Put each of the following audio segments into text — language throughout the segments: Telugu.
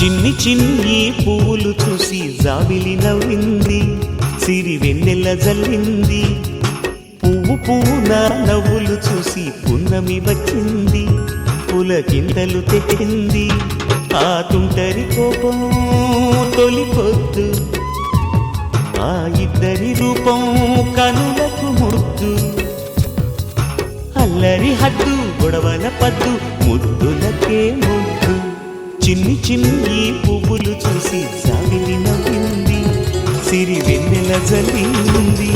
చిన్ని చిన్ని పువ్వులు చూసి జాబిలి నవ్వింది, సిరి వెన్నెల జల్లింది. పువ్వు పువ్వున నవ్వులు చూసి పున్నమి వచ్చింది, పులకింతలు తెచ్చింది. ఆ తుంటరి కోపం తొలి పొద్దు, ఆ ఇద్దరి రూపం కనులకు ముద్దు. అల్లరి హద్దు గొడవల పద్దు, ముద్దులకే ముద్దు. చిన్ని చిన్ని పువ్వులు చూసి జాబిలి నవ్వింది, సిరి వెన్నెల జల్లింది.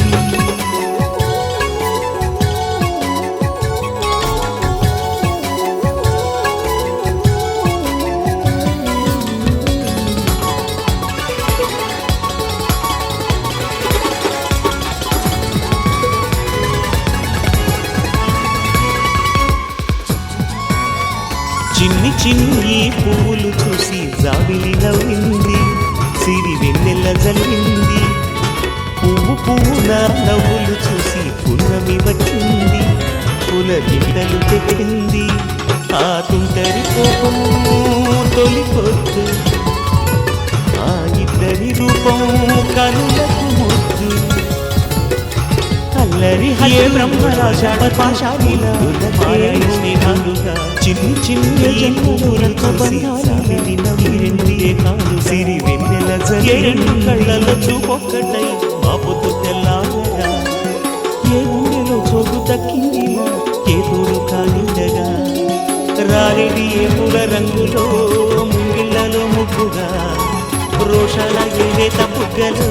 చిన్ని చిన్ని పువ్వులు చూసి జాబిలి నవ్వింది, సిరి వెన్నెల జల్లింది. పువ్వు పువ్వున నవ్వులు చూసి పున్నమి వచ్చింది, పులకింతలు తెచ్చింది. ఆ తుంటరి కోపం తొలి పొద్దు, ఆ ఇద్దరి రూపం కనులకు ముద్దు. అల్లరి హే బ్రహ్మరాజాడ పాశాలిలా స్నేహాలుగా చిన్ని చిన్ని పువ్వులతో బంధాలి నవ్విందే కాదు సిరి వెన్నెల జల్లింది. కళ్ళలో చూపొక్కటై మా పొద్దు తెల్లారగా, ఏ ఊరిలో చోటు దక్కిందిలా ఏ తోడు కాలిండగా. రారెడి ఏ పూల రంగులో ముంగిళ్ళలో ముగ్గుగా, రోషాల ఏలేత బుగ్గలో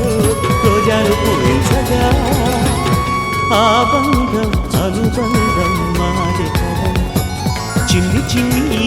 రోజాలు పూరించగా. ఆ బంధం అనుబంధం మాది కదా. చిన్ని చిన్ని